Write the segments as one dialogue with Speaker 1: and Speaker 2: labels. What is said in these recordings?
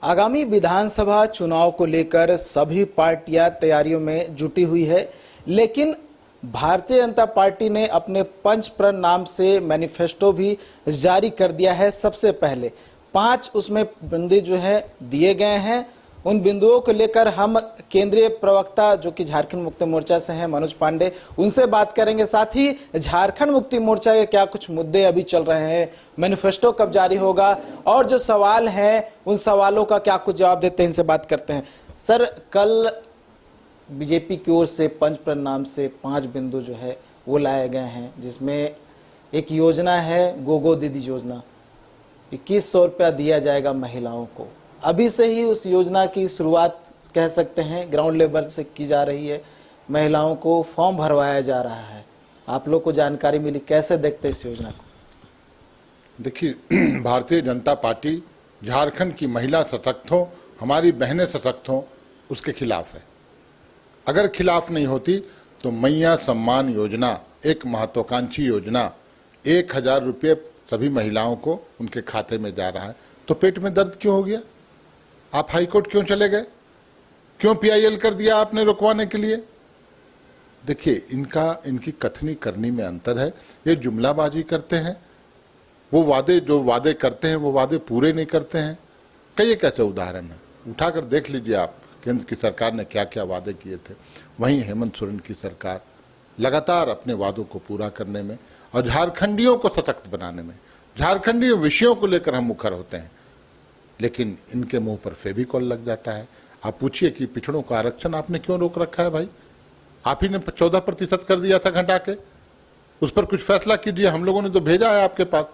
Speaker 1: आगामी विधानसभा चुनाव को लेकर सभी पार्टियां तैयारियों में जुटी हुई है, लेकिन भारतीय जनता पार्टी ने अपने पंच प्रण नाम से मैनिफेस्टो भी जारी कर दिया है। सबसे पहले 5 उसमें बिंदु जो है दिए गए हैं। उन बिंदुओं को लेकर हम केंद्रीय प्रवक्ता जो कि झारखंड मुक्ति मोर्चा से हैं, मनोज पांडे, उनसे बात करेंगे। साथ ही झारखंड मुक्ति मोर्चा के क्या कुछ मुद्दे अभी चल रहे हैं, मैनिफेस्टो कब जारी होगा और जो सवाल हैं उन सवालों का क्या कुछ जवाब देते हैं, इनसे बात करते हैं। सर, कल बीजेपी की ओर से पंच प्रण नाम से 5 बिंदु जो है वो लाए गए हैं, जिसमें एक योजना है गोगो दीदी योजना। 2100 रुपया दिया जाएगा महिलाओं को। अभी से ही उस योजना की शुरुआत कह सकते हैं ग्राउंड लेवल से की जा रही है। महिलाओं को फॉर्म भरवाया जा रहा है। आप लोग को जानकारी मिली, कैसे देखते हैं इस योजना को?
Speaker 2: देखिए, भारतीय जनता पार्टी झारखंड की महिला सशक्त हो, हमारी बहनें सशक्त हो, उसके खिलाफ है। अगर खिलाफ नहीं होती तो मैया सम्मान योजना एक महत्वाकांक्षी योजना 1000 रुपये सभी महिलाओं को उनके खाते में जा रहा है। तो पेट में दर्द क्यों हो गया? आप हाईकोर्ट क्यों चले गए? क्यों PIL कर दिया आपने रुकवाने के लिए? देखिए, इनकी कथनी करनी में अंतर है। ये जुमलाबाजी करते हैं, वो वादे करते हैं वो वादे पूरे नहीं करते हैं। कई एक ऐसे उदाहरण है, उठाकर देख लीजिए आप। केंद्र की सरकार ने क्या क्या वादे किए थे। वहीं हेमंत सोरेन की सरकार लगातार अपने वादों को पूरा करने में और झारखंडियों को सशक्त बनाने में, झारखंडी विषयों को लेकर हम मुखर होते हैं, लेकिन इनके मुंह पर फेविकॉल लग जाता है। आप पूछिए कि पिछड़ों का आरक्षण आपने क्यों रोक रखा है भाई? आप ही ने 14% कर दिया था घटा के। उस पर कुछ फैसला कीजिए। हम लोगों ने तो भेजा है आपके पास।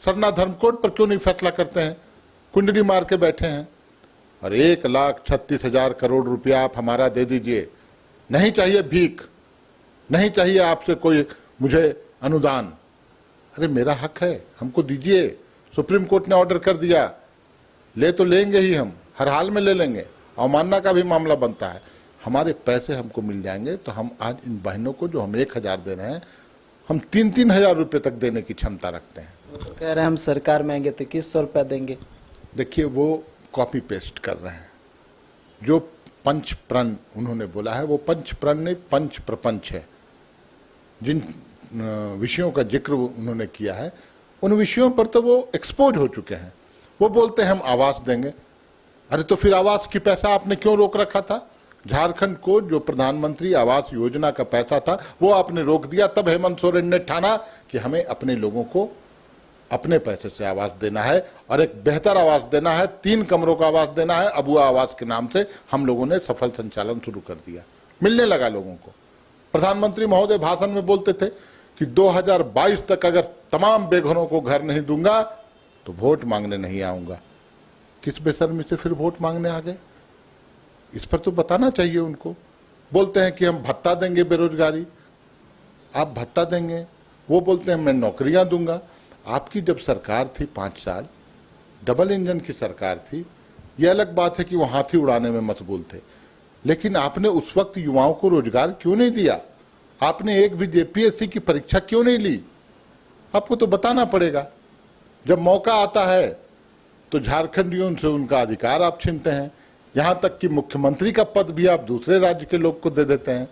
Speaker 2: सरना धर्म कोड पर क्यों नहीं फैसला करते हैं? कुंडली मार के बैठे हैं। और 1,36,000 करोड़ रुपया आप हमारा दे दीजिए। नहीं चाहिए भीख, नहीं चाहिए आपसे कोई मुझे अनुदान। अरे मेरा हक है, हमको दीजिए। सुप्रीम कोर्ट ने ऑर्डर कर दिया, ले तो लेंगे ही, हम हर हाल में ले लेंगे। अवमानना का भी मामला बनता है। हमारे पैसे हमको मिल जाएंगे तो हम आज इन बहनों को जो हम 1000 दे रहे हैं, हम 3-3 हजार रुपये तक देने की क्षमता रखते हैं।
Speaker 1: वो तो कह रहे हैं हम सरकार में आएंगे तो 2100 रुपया देंगे।
Speaker 2: देखिए, वो कॉपी पेस्ट कर रहे हैं। जो पंच प्रण उन्होंने बोला है वो पंच प्रण नहीं, पंच प्रपंच है। जिन विषयों का जिक्र उन्होंने किया है उन विषयों पर तो वो एक्सपोज हो चुके हैं। वो बोलते हैं हम आवास देंगे। अरे तो फिर आवास की पैसा आपने क्यों रोक रखा था? झारखंड को जो प्रधानमंत्री आवास योजना का पैसा था वो आपने रोक दिया। तब हेमंत सोरेन ने ठाना कि हमें अपने लोगों को अपने पैसे से आवास देना है और एक बेहतर आवास देना है। 3 कमरों का आवास देना है। अबुआ आवास के नाम से हम लोगों ने सफल संचालन शुरू कर दिया। मिलने लगा लोगों को। प्रधानमंत्री महोदय भाषण में बोलते थे कि 2022 तक अगर तमाम बेघरों को घर नहीं दूंगा तो वोट मांगने नहीं आऊंगा। किस बेशर्मी से फिर वोट मांगने आ गए? इस पर तो बताना चाहिए उनको। बोलते हैं कि हम भत्ता देंगे बेरोजगारी। आप भत्ता देंगे, वो बोलते हैं मैं नौकरियां दूंगा। आपकी जब सरकार थी 5 साल, डबल इंजन की सरकार थी। यह अलग बात है कि वो हाथी उड़ाने में मशगूल थे, लेकिन आपने उस वक्त युवाओं को रोजगार क्यों नहीं दिया? आपने एक भी JPSC की परीक्षा क्यों नहीं ली? आपको तो बताना पड़ेगा। जब मौका आता है तो झारखंडियों से उनका अधिकार आप छीनते हैं। यहां तक कि मुख्यमंत्री का पद भी आप दूसरे राज्य के लोग को दे देते हैं।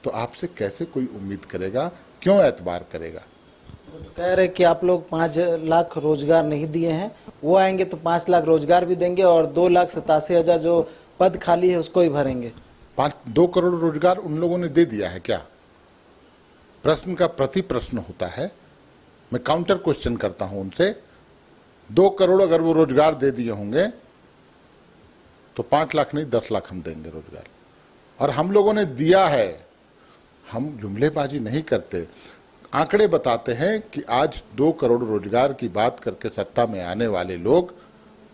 Speaker 2: तो आपसे कैसे कोई उम्मीद करेगा? क्यों एतबार करेगा?
Speaker 1: तो कह रहे कि आप लोग 5 लाख रोजगार नहीं दिए हैं, वो आएंगे तो 5 लाख रोजगार भी देंगे और 2,87,000 जो पद खाली है उसको ही भरेंगे।
Speaker 2: 2 करोड़ रोजगार उन लोगों ने दे दिया है क्या? प्रश्न का प्रति प्रश्न होता है। मैं काउंटर क्वेश्चन करता हूं उनसे। 2 करोड़ अगर वो रोजगार दे दिए होंगे तो 5 लाख नहीं 10 लाख हम देंगे रोजगार। और हम लोगों ने दिया है। हम जुमलेबाजी नहीं करते, आंकड़े बताते हैं कि आज 2 करोड़ रोजगार की बात करके सत्ता में आने वाले लोग,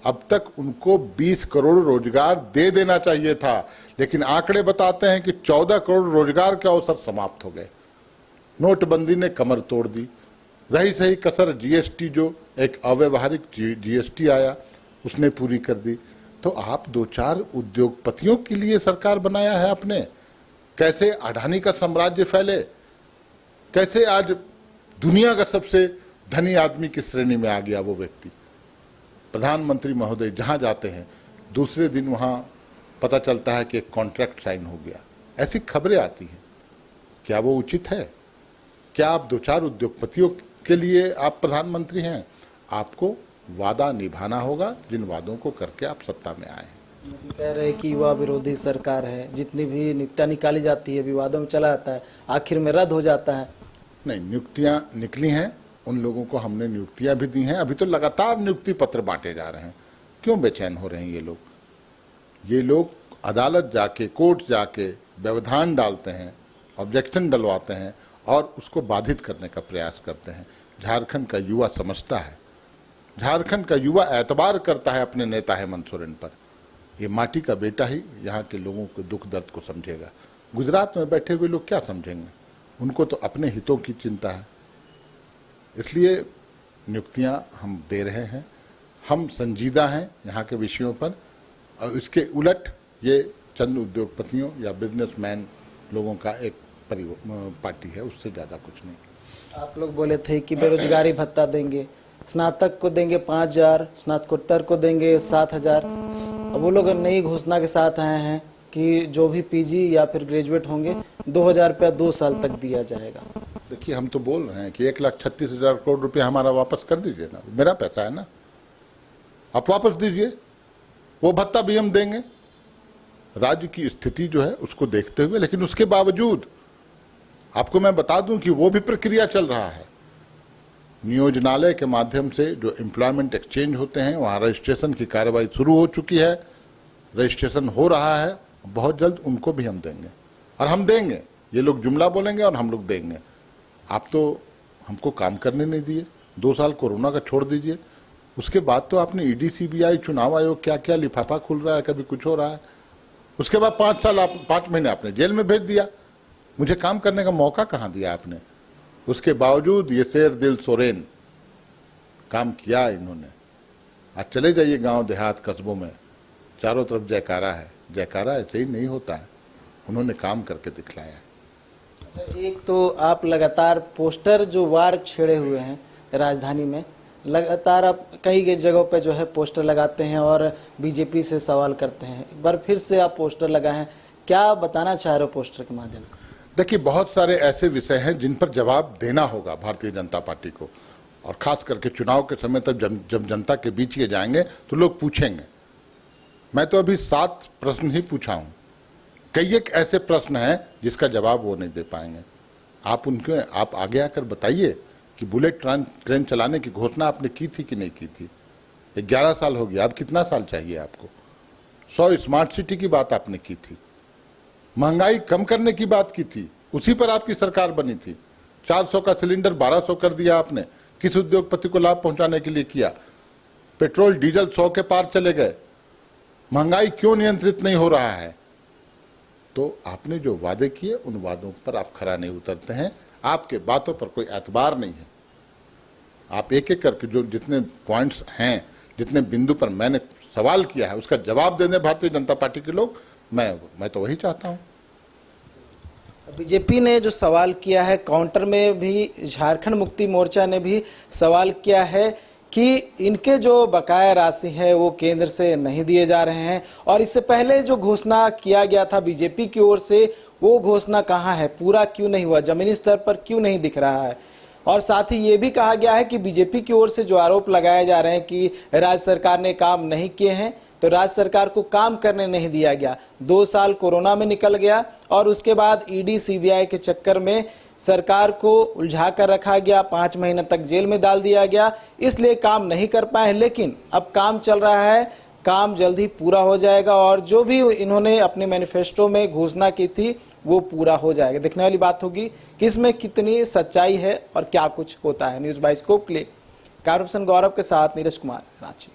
Speaker 2: अब तक उनको 20 करोड़ रोजगार दे देना चाहिए था, लेकिन आंकड़े बताते हैं कि 14 करोड़ रोजगार के अवसर समाप्त हो गए। नोटबंदी ने कमर तोड़ दी। रही सही कसर GST, जो एक अव्यवहारिक GST आया, उसने पूरी कर दी। तो आप 2-4 उद्योगपतियों के लिए सरकार बनाया है आपने। कैसे अडानी का साम्राज्य फैले, कैसे आज दुनिया का सबसे धनी आदमी की श्रेणी में आ गया वो व्यक्ति। प्रधानमंत्री महोदय जहां जाते हैं दूसरे दिन वहाँ पता चलता है कि एक कॉन्ट्रैक्ट साइन हो गया। ऐसी खबरें आती हैं। क्या वो उचित है? क्या आप 2-4 उद्योगपतियों के लिए आप प्रधानमंत्री हैं? आपको वादा निभाना होगा, जिन वादों को करके आप सत्ता में आए हैं।
Speaker 1: कह रहे हैं कि युवा विरोधी सरकार है, जितनी भी नियुक्तियां निकाली जाती है विवादों में चला जाता है, आखिर में रद्द हो जाता है।
Speaker 2: नहीं, नियुक्तियां निकली हैं, उन लोगों को हमने नियुक्तियां भी दी हैं। अभी तो लगातार नियुक्ति पत्र बांटे जा रहे हैं। क्यों बेचैन हो रहे हैं ये लोग? ये लोग अदालत जाके, कोर्ट जाके व्यवधान डालते हैं, ऑब्जेक्शन डलवाते हैं और उसको बाधित करने का प्रयास करते हैं। झारखंड का युवा समझता है, झारखंड का युवा एतबार करता है अपने नेता हेमंत सोरेन पर। ये माटी का बेटा ही यहाँ के लोगों के दुख दर्द को समझेगा। गुजरात में बैठे हुए लोग क्या समझेंगे? उनको तो अपने हितों की चिंता है। इसलिए नियुक्तियां हम दे रहे हैं, हम संजीदा हैं यहाँ के विषयों पर। और इसके उलट ये चंद उद्योगपतियों या बिजनेसमैन लोगों का एक पार्टी है, उससे ज़्यादा कुछ नहीं।
Speaker 1: आप लोग बोले थे कि बेरोजगारी भत्ता देंगे, स्नातक को देंगे 5,000, स्नातकोत्तर को देंगे 7,000। अब वो लोग नई घोषणा के साथ आए हैं कि जो भी पीजी या फिर ग्रेजुएट होंगे 2,000 रुपया 2 साल तक दिया जाएगा।
Speaker 2: देखिए, हम तो बोल रहे हैं कि 1,36,000 करोड़ रुपया हमारा वापस कर दीजिए ना, मेरा पैसा है ना, आप वापस दीजिए। वो भत्ता भी हम देंगे राज्य की स्थिति जो है उसको देखते हुए। लेकिन उसके बावजूद आपको मैं बता दूं कि वो भी प्रक्रिया चल रहा है। नियोजनालय के माध्यम से जो एम्प्लॉयमेंट एक्सचेंज होते हैं, वहाँ रजिस्ट्रेशन की कार्रवाई शुरू हो चुकी है, रजिस्ट्रेशन हो रहा है। बहुत जल्द उनको भी हम देंगे और हम देंगे। ये लोग जुमला बोलेंगे और हम लोग देंगे। आप तो हमको काम करने नहीं दिए, 2 साल कोरोना का छोड़ दीजिए, उसके बाद तो आपने ईडी, सीबीआई, चुनाव आयोग, क्या क्या लिफाफा खुल रहा है, कभी कुछ हो रहा है। उसके बाद 5 महीने आपने जेल में भेज दिया। मुझे काम करने का मौका कहाँ दिया आपने? उसके बावजूद ये शेर दिल सोरेन काम किया इन्होंने। आज चले जाइए गांव देहात कस्बों में, चारों तरफ जयकारा है। जयकारा ऐसे ही नहीं होता है, उन्होंने काम करके दिखलाया है।
Speaker 1: एक तो आप लगातार पोस्टर जो वार छेड़े हुए हैं राजधानी में, लगातार आप कई जगहों पे जो है पोस्टर लगाते हैं और बीजेपी से सवाल करते हैं। एक बार फिर से आप पोस्टर लगाए हैं, क्या बताना चाह रहे हो पोस्टर के माध्यम से?
Speaker 2: देखिए, बहुत सारे ऐसे विषय हैं जिन पर जवाब देना होगा भारतीय जनता पार्टी को, और खास करके चुनाव के समय तक जब जनता के बीच ये जाएंगे तो लोग पूछेंगे। मैं तो अभी 7 प्रश्न ही पूछा हूं, कई एक ऐसे प्रश्न हैं जिसका जवाब वो नहीं दे पाएंगे। आप आगे आकर बताइए कि बुलेट ट्रेन चलाने की घोषणा आपने की थी कि नहीं की थी। 11 साल हो गया, अब कितना साल चाहिए आपको? 100 स्मार्ट सिटी की बात आपने की थी, महंगाई कम करने की बात की थी, उसी पर आपकी सरकार बनी थी। 400 का सिलेंडर 1200 कर दिया आपने, किस उद्योगपति को लाभ पहुंचाने के लिए किया? पेट्रोल डीजल 100 के पार चले गए। महंगाई क्यों नियंत्रित नहीं हो रहा है? तो आपने जो वादे किए उन वादों पर आप खरा नहीं उतरते हैं। आपके बातों पर कोई एतबार नहीं है। आप एक एक करके जो जितने पॉइंट्स हैं, जितने बिंदु पर मैंने सवाल किया है, उसका जवाब दे दें भारतीय जनता पार्टी के लोग। मैं तो वही चाहता हूं।
Speaker 1: बीजेपी ने जो सवाल किया है, काउंटर में भी झारखंड मुक्ति मोर्चा ने भी सवाल किया है कि इनके जो बकाया राशि है वो केंद्र से नहीं दिए जा रहे हैं, और इससे पहले जो घोषणा किया गया था बीजेपी की ओर से, वो घोषणा कहाँ है, पूरा क्यों नहीं हुआ, जमीनी स्तर पर क्यों नहीं दिख रहा है। और साथ ही ये भी कहा गया है कि बीजेपी की ओर से जो आरोप लगाए जा रहे हैं कि राज्य सरकार ने काम नहीं किए हैं, तो राज्य सरकार को काम करने नहीं दिया गया। 2 साल कोरोना में निकल गया और उसके बाद ईडी, सीबीआई के चक्कर में सरकार को उलझा कर रखा गया, 5 महीने तक जेल में डाल दिया गया, इसलिए काम नहीं कर पाए। लेकिन अब काम चल रहा है, काम जल्द ही पूरा हो जाएगा और जो भी इन्होंने अपने मैनिफेस्टो में घोषणा की थी वो पूरा हो जाएगा। देखने वाली बात होगी कि इसमें कितनी सच्चाई है और क्या कुछ होता है। न्यूज़ बाइस्कोप के लिए कैमरा पर्सन गौरव के साथ नीरज कुमार, रांची।